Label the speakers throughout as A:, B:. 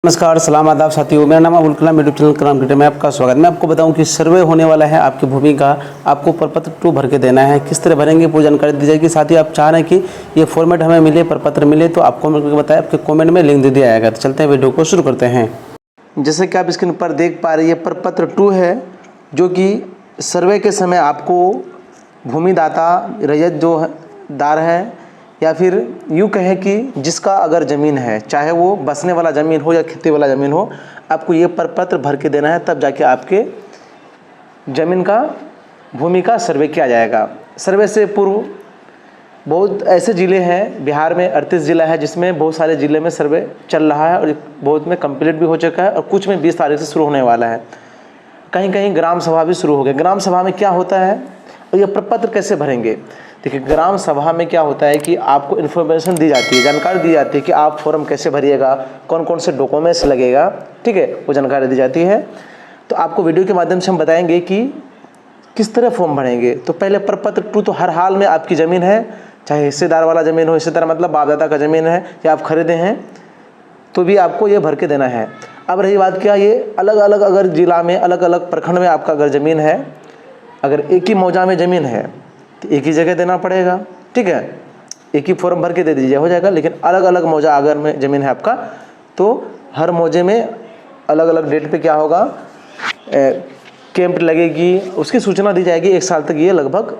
A: नमस्कार, सलाम, आदाब साथियों। मेरा नाम अबुल कलाम, यूट्यूब चैनल कलाम क्रिएटर में आपका स्वागत। मैं आपको बताऊं कि सर्वे होने वाला है आपकी भूमि का। आपको प्रपत्र 2 भर के देना है। किस तरह भरेंगे पूरी जानकारी दी जाएगी। साथ ही आप चाह रहे हैं कि ये फॉर्मेट हमें मिले, प्रपत्र मिले, तो आपको मैं बताया, आपके कॉमेंट में लिंक दे दिया जाएगा। तो चलते हैं, वीडियो को शुरू करते हैं। जैसे कि आप स्क्रीन पर देख पा रहे हैं, ये प्रपत्र 2 है, जो कि सर्वे के समय आपको भूमिदाता, रैयत जो दार है, या फिर यूँ कहें कि जिसका अगर ज़मीन है, चाहे वो बसने वाला ज़मीन हो या खेती वाला ज़मीन हो, आपको ये प्रपत्र भर के देना है। तब जाके आपके ज़मीन का, भूमि का सर्वे किया जाएगा। सर्वे से पूर्व बहुत ऐसे ज़िले हैं, बिहार में 38 ज़िला है, जिसमें बहुत सारे ज़िले में सर्वे चल रहा है और बहुत में कंप्लीट भी हो चुका है और कुछ में 20 तारीख से शुरू होने वाला है। कहीं कहीं ग्राम सभा भी शुरू हो गया। ग्राम सभा में क्या होता है और ये प्रपत्र कैसे भरेंगे? देखिए, ग्राम सभा में क्या होता है कि आपको इन्फॉर्मेशन दी जाती है, जानकारी दी जाती है कि आप फॉर्म कैसे भरिएगा, कौन कौन से डॉक्यूमेंट्स लगेगा, ठीक है, वो जानकारी दी जाती है। तो आपको वीडियो के माध्यम से हम बताएंगे कि किस तरह फॉर्म भरेंगे। तो पहले प्रपत्र 2 तो हर हाल में आपकी ज़मीन है, चाहे हिस्सेदार वाला ज़मीन हो, हिस्सेदार मतलब बाप दादा का ज़मीन है या आप खरीदे हैं, तो भी आपको ये भर के देना है। अब रही बात क्या, ये अलग अलग अगर ज़िला में, अलग अलग प्रखंड में आपका अगर ज़मीन है, अगर एक ही मौजा में ज़मीन है तो एक ही जगह देना पड़ेगा, ठीक है, एक ही फॉर्म भर के दे दीजिए, हो जाएगा। लेकिन अलग अलग मौजा अगर में ज़मीन है आपका, तो हर मौजे में अलग अलग डेट पे क्या होगा, कैंप लगेगी, उसकी सूचना दी जाएगी। 1 साल तक ये लगभग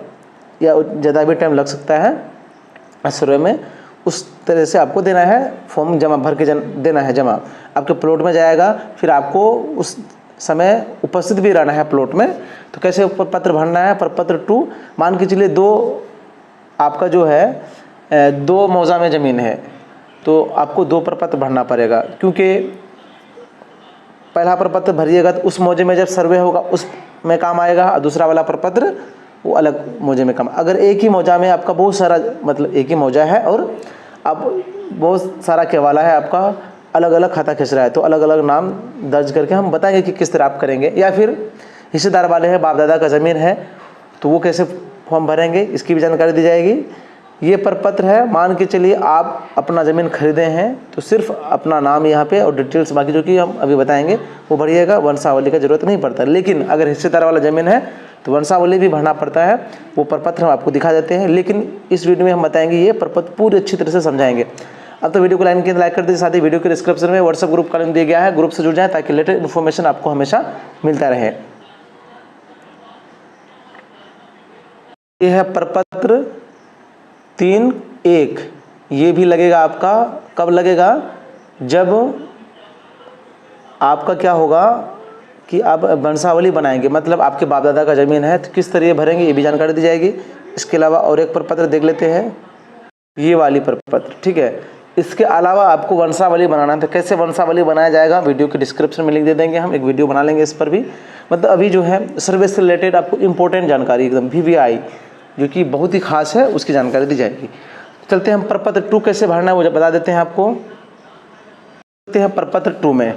A: या ज़्यादा भी टाइम लग सकता है सर्वे में। उस तरह से आपको देना है फॉर्म, जमा भर के देना है जमा। आपके प्लॉट में जाएगा, फिर आपको उस समय उपस्थित भी रहना है प्लॉट में। तो कैसे प्रपत्र भरना है? प्रपत्र 2, मान के चलिए 2 आपका जो है 2 मौजा में ज़मीन है, तो आपको 2 प्रपत्र भरना पड़ेगा, क्योंकि पहला प्रपत्र भरिएगा तो उस मौजे में जब सर्वे होगा उस में काम आएगा, और दूसरा वाला प्रपत्र वो अलग मौजे में काम। अगर एक ही मौजा में आपका बहुत सारा, मतलब एक ही मौजा है और अब बहुत सारा केवाला है आपका, अलग अलग खाता खींच रहा है, तो अलग अलग नाम दर्ज करके हम बताएंगे कि किस तरह आप करेंगे। या फिर हिस्सेदार वाले हैं, बाप दादा का ज़मीन है, तो वो कैसे फॉर्म भरेंगे, इसकी भी जानकारी दी जाएगी। ये प्रपत्र है, मान के चलिए आप अपना ज़मीन खरीदे हैं, तो सिर्फ अपना नाम यहाँ पे और डिटेल्स बाकी जो कि हम अभी बताएंगे वो भरिएगा। वंशावली का ज़रूरत नहीं पड़ता। लेकिन अगर हिस्सेदार वाला ज़मीन है तो वंशावली भी भरना पड़ता है। वो प्रपत्र हम आपको दिखा देते हैं, लेकिन इस वीडियो में हम बताएंगे, ये प्रपत्र पूरी अच्छी तरह से समझाएंगे। अब तो वीडियो को लाइन कर दीजिए। साथ ही वीडियो के डिस्क्रिप्शन में व्हाट्सएप ग्रुप का लिंक दिया गया है, ग्रुप से जुड़ जाएं ताकि लेटेस्ट इन्फॉर्मेशन आपको हमेशा मिलता रहे। यह है प्रपत्र 3.1। ये भी लगेगा आपका, कब लगेगा? जब आपका क्या होगा कि आप वंशावली बनाएंगे, मतलब आपके बाप दादा का ज़मीन है तो किस तरह भरेंगे, ये भी जानकारी दी जाएगी। इसके अलावा और एक प्रपत्र देख लेते हैं, ये वाली प्रपत्र, ठीक है। इसके अलावा आपको वंशावली बनाना है, तो कैसे वंशावली बनाया जाएगा, वीडियो के डिस्क्रिप्शन में लिंक दे देंगे, हम एक वीडियो बना लेंगे इस पर भी। मतलब अभी जो है सर्वे से रिलेटेड आपको इंपॉर्टेंट जानकारी, एकदम VVI जो कि बहुत ही खास है, उसकी जानकारी दी जाएगी। चलते हैं हम प्रपत्र 2 कैसे भरना है वो बता देते हैं आपको। चलते हैं प्रपत्र 2 में।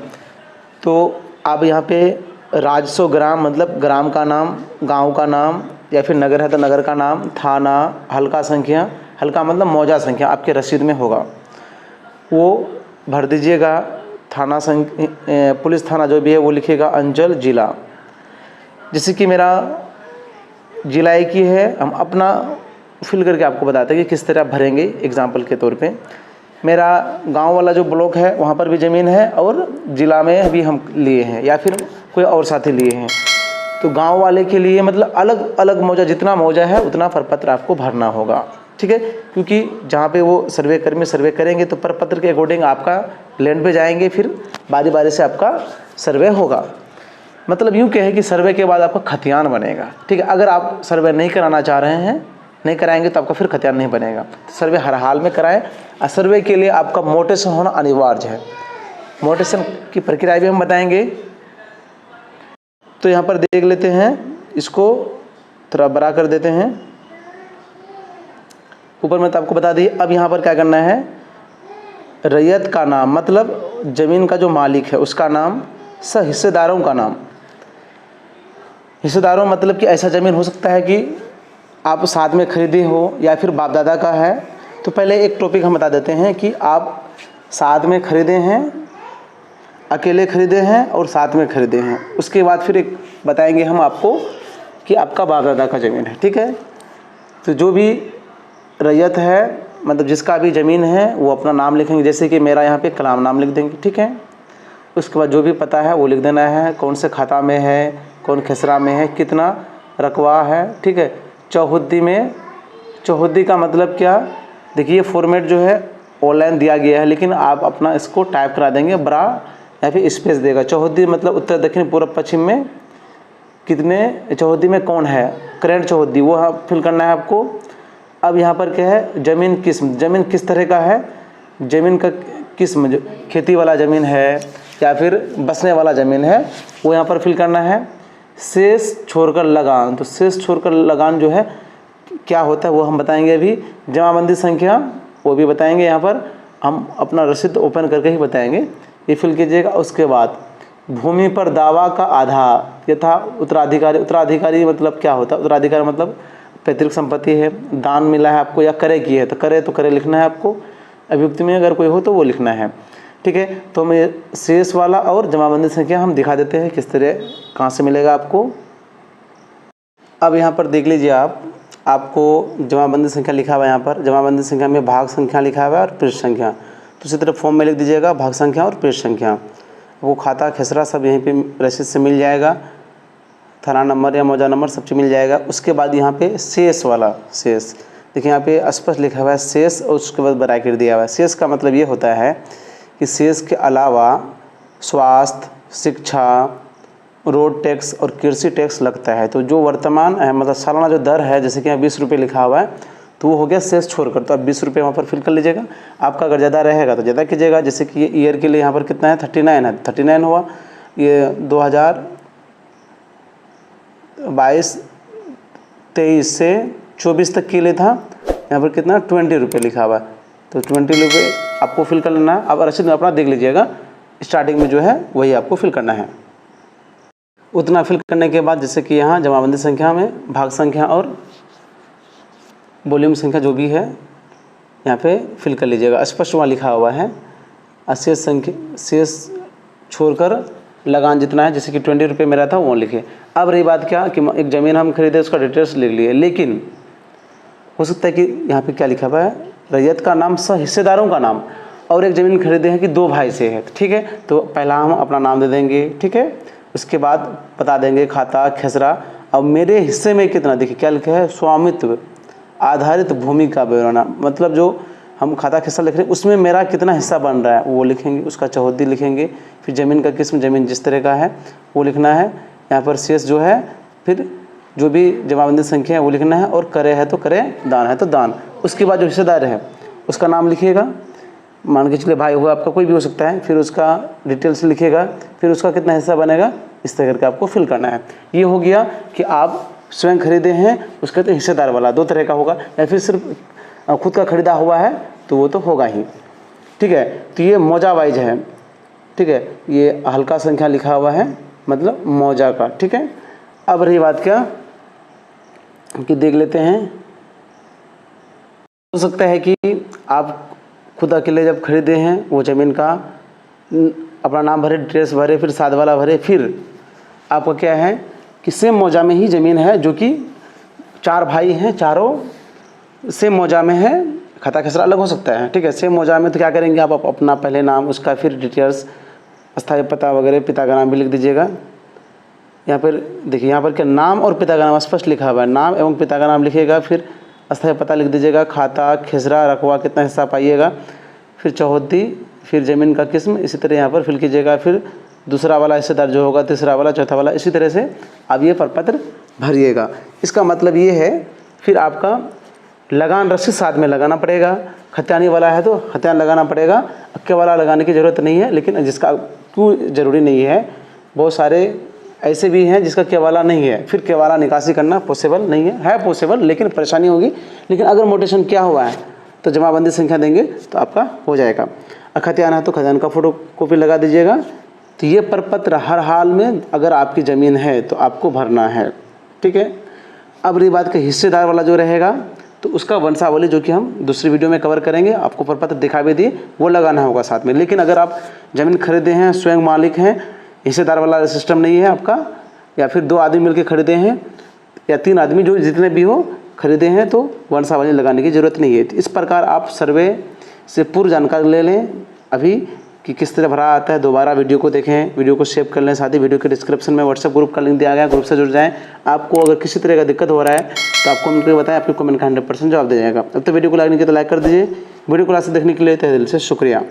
A: तो आप यहाँ पे राजस्व ग्राम, मतलब ग्राम का नाम, गांव का नाम, या फिर नगर है तो नगर का नाम, थाना, हल्का संख्या, हल्का मतलब मौजा संख्या आपके रसीद में होगा, वो भर दीजिएगा। थाना संख्या, पुलिस थाना जो भी है वो लिखिएगा, अंचल, जिला। जैसे कि मेरा जिला एक ही है, हम अपना फिल करके आपको बताते हैं कि किस तरह भरेंगे। एग्जाम्पल के तौर पे मेरा गांव वाला जो ब्लॉक है वहाँ पर भी ज़मीन है और ज़िला में भी हम लिए हैं, या फिर कोई और साथी लिए हैं। तो गांव वाले के लिए मतलब अलग अलग मौजा, जितना मौजा है उतना प्रपत्र आपको भरना होगा, ठीक है। क्योंकि जहाँ पे वो सर्वे कर्मी सर्वे करेंगे तो प्रपत्र के अकॉर्डिंग आपका लैंड पे जाएंगे, फिर बारी बारी से आपका सर्वे होगा। मतलब यूँ कहें कि सर्वे के बाद आपका खतियान बनेगा, ठीक है। अगर आप सर्वे नहीं कराना चाह रहे हैं, नहीं कराएंगे तो आपका फिर खतियान नहीं बनेगा। सर्वे हर हाल में कराएं। और सर्वे के लिए आपका मोटेशन होना अनिवार्य है। मोटेशन की प्रक्रिया भी हम बताएंगे। तो यहाँ पर देख लेते हैं, इसको थोड़ा बड़ा कर देते हैं। ऊपर में तो आपको बता दी। अब यहाँ पर क्या करना है, रैयत का नाम, मतलब ज़मीन का जो मालिक है उसका नाम, हिस्सेदारों का नाम। हिस्सेदारों मतलब कि ऐसा ज़मीन हो सकता है कि आप साथ में खरीदे हो या फिर बाप दादा का है। तो पहले एक टॉपिक हम बता देते हैं कि आप साथ में खरीदे हैं अकेले खरीदे हैं और साथ में खरीदे हैं। उसके बाद फिर एक बताएंगे हम आपको कि आपका बाप दादा का ज़मीन है, ठीक है। तो जो भी रैयत है, मतलब जिसका भी ज़मीन है, वो अपना नाम लिखेंगे। जैसे कि मेरा यहाँ पे कलाम नाम लिख देंगे, ठीक है। उसके बाद जो भी पता है वो लिख देना है, कौन से खाता में है, कौन खसरा में है, कितना रकबा है, ठीक है। चौहद्दी में, चौहद्दी का मतलब क्या, देखिए फॉर्मेट जो है ऑनलाइन दिया गया है, लेकिन आप अपना इसको टाइप करा देंगे, बड़ा या फिर स्पेस देगा। चौहद्दी मतलब उत्तर दक्षिण पूर्व पश्चिम में कितने चौहद्दी में कौन है, करेंट चौहद्दी, वो फिल करना है आपको। अब यहाँ पर क्या है, ज़मीन किस्म, ज़मीन किस तरह का है, ज़मीन का किस्म, जो खेती वाला ज़मीन है या फिर बसने वाला ज़मीन है, वो यहाँ पर फिल करना है। शेष छोड़कर लगान, तो शेष छोड़कर लगान जो है क्या होता है वो हम बताएंगे अभी। जमाबंदी संख्या वो भी बताएंगे, यहाँ पर हम अपना रसीद ओपन करके ही बताएंगे, ये फिल कीजिएगा। उसके बाद भूमि पर दावा का आधार यथा उत्तराधिकारी, उत्तराधिकारी मतलब क्या होता है, उत्तराधिकारी मतलब पैतृक संपत्ति है, दान मिला है आपको या करे की है, तो करे लिखना है आपको। अभियुक्ति में अगर कोई हो तो वो लिखना है, ठीक है। तो हमें शेष वाला और जमाबंदी संख्या हम दिखा देते हैं किस तरह कहाँ से मिलेगा आपको। अब यहाँ पर देख लीजिए आपको जमाबंदी संख्या लिखा हुआ है, यहाँ पर जमाबंदी संख्या में भाग संख्या लिखा हुआ है और पृष्ठ संख्या, तो उसी तरह फॉर्म में लिख दीजिएगा भाग संख्या और पृष्ठ संख्या। वो खाता खसरा सब यहीं पे रसीद से मिल जाएगा, थाना नंबर या मौजा नंबर सब चीज़ मिल जाएगा। उसके बाद यहाँ पे शेष वाला, शेष देखिए यहाँ पे स्पष्ट लिखा हुआ है शेष, और उसके बाद ब्रैकेट दिया हुआ है। शेष का मतलब ये होता है कि शेष के अलावा स्वास्थ्य, शिक्षा, रोड टैक्स और कृषि टैक्स लगता है, तो जो वर्तमान मतलब सालाना जो दर है, जैसे कि यहाँ 20 रुपये लिखा हुआ है, तो वो हो गया शेष छोड़कर, तो आप 20 रुपये वहाँ पर फिल कर लीजिएगा। आपका अगर ज़्यादा रहेगा तो ज़्यादा कीजिएगा, जैसे कि ये ईयर के लिए यहाँ पर कितना है 39 है, 39 हुआ। ये 2022-23 से 24 तक के लिए था, यहाँ पर कितना 20 रुपये लिखा हुआ है, तो 20 रुपये आपको फिल कर लेना है। अब रसीद में अपना देख लीजिएगा, स्टार्टिंग में जो है वही आपको फिल करना है। उतना फिल करने के बाद जैसे कि यहाँ जमाबंदी संख्या में भाग संख्या और वॉल्यूम संख्या जो भी है यहाँ पे फिल कर लीजिएगा, स्पष्ट वहाँ लिखा हुआ है। शेष संख्या, शेष छोड़कर लगान जितना है, जैसे कि 20 रुपये मेरा था वो लिखे। अब रही बात क्या कि एक ज़मीन हम खरीदे, उसका डिटेल्स लिख लिए, लेकिन हो सकता है कि यहाँ पे क्या लिखा हुआ है, रैयत का नाम सह हिस्सेदारों का नाम, और एक ज़मीन खरीदे हैं कि 2 भाई से है, ठीक है। तो पहला हम अपना नाम दे देंगे, ठीक है। उसके बाद बता देंगे खाता खसरा। अब मेरे हिस्से में कितना, देखिए क्या लिखा है, स्वामित्व आधारित भूमि का विवरण, मतलब जो हम खाता खसरा लिख रहे हैं उसमें मेरा कितना हिस्सा बन रहा है वो लिखेंगे। उसका चौहद्दी लिखेंगे, फिर ज़मीन का किस्म, ज़मीन जिस तरह का है वो लिखना है। यहाँ पर शेष जो है, फिर जो भी जमाबंदी संख्या है वो लिखना है, और करे है तो करे, दान है तो दान। उसके बाद जो हिस्सेदार है उसका नाम लिखिएगा, मान के चलिए भाई हुआ आपका, कोई भी हो सकता है, फिर उसका डिटेल्स लिखिएगा, फिर उसका कितना हिस्सा बनेगा, इस तरह करके आपको फिल करना है। ये हो गया कि आप स्वयं खरीदे हैं, उसका तो हिस्सेदार वाला 2 तरह का होगा, या फिर सिर्फ खुद का खरीदा हुआ है तो वो तो होगा ही, ठीक है। तो ये मौजा वाइज है, ठीक है, ये हल्का संख्या लिखा हुआ है मतलब मौजा का, ठीक है। अब रही बात क्या कि देख लेते हैं, हो सकता है कि आप खुद अकेले जब खरीदे हैं वो ज़मीन का अपना नाम भरे, डिटेल्स भरे, फिर साथ वाला भरे, फिर आपका क्या है कि सेम मौजा में ही ज़मीन है, जो कि 4 भाई हैं, चारों सेम मौजा में है, खाता खसरा अलग हो सकता है, ठीक है। सेम मौजा में तो क्या करेंगे आप अपना पहले नाम, उसका फिर डिटेल्स, अस्थायी पता वगैरह, पिता का नाम भी लिख दीजिएगा। यहाँ पर देखिए, यहाँ पर क्या नाम और पिता का नाम स्पष्ट लिखा हुआ है, नाम एवं पिता का नाम लिखिएगा, फिर अस्थायी पता लिख दीजिएगा, खाता खसरा रकबा कितना हिस्सा पाइएगा, फिर चौहद्दी, फिर ज़मीन का किस्म, इसी तरह यहाँ पर फिल कीजिएगा। फिर दूसरा वाला हिस्सेदार जो होगा, तीसरा वाला, चौथा वाला, इसी तरह से आप ये प्रपत्र भरिएगा। इसका मतलब ये है, फिर आपका लगान रसीद साथ में लगाना पड़ेगा। खतियानी वाला है तो खतियान लगाना पड़ेगा, अक्के वाला लगाने की ज़रूरत नहीं है, लेकिन जिसका क्यों ज़रूरी नहीं है, बहुत सारे ऐसे भी हैं जिसका केवाला नहीं है, फिर केवाला निकासी करना पॉसिबल नहीं है पॉसिबल, लेकिन परेशानी होगी। लेकिन अगर मोटेशन क्या हुआ है तो जमाबंदी संख्या देंगे तो आपका हो जाएगा। खतियान है तो खतियान का फ़ोटो कॉपी लगा दीजिएगा। तो ये प्रपत्र हर हाल में अगर आपकी ज़मीन है तो आपको भरना है, ठीक है। अब रही बात कि हिस्सेदार वाला जो रहेगा तो उसका वंशावली जो कि हम दूसरी वीडियो में कवर करेंगे, आपको प्रपत्र दिखा भी दिए, वो लगाना होगा साथ में। लेकिन अगर आप ज़मीन खरीदे हैं, स्वयं मालिक हैं, हिस्सेदार वाला सिस्टम नहीं है आपका, या फिर 2 आदमी मिलकर खरीदे हैं या 3 आदमी, जो जितने भी हो खरीदे हैं, तो वंशावली लगाने की ज़रूरत नहीं है। तो इस प्रकार आप सर्वे से पूर्व जानकारी ले लें अभी कि किस तरह भरा आता है। दोबारा वीडियो को देखें, वीडियो को सेव कर लें, साथ ही वीडियो के डिस्क्रिप्शन में व्हाट्सएप ग्रुप का लिंक दिया गया है, ग्रुप से जुड़ जाएं। आपको अगर किसी तरह का दिक्कत हो रहा है तो आप कमेंट करके बताएं, आपके कमेंट का 100% जवाब दिया जाएगा। अब तो वीडियो को लाइक नहीं किया तो लाइक कर दीजिए। वीडियो को लास्ट देखने के लिए तहे दिल से शुक्रिया।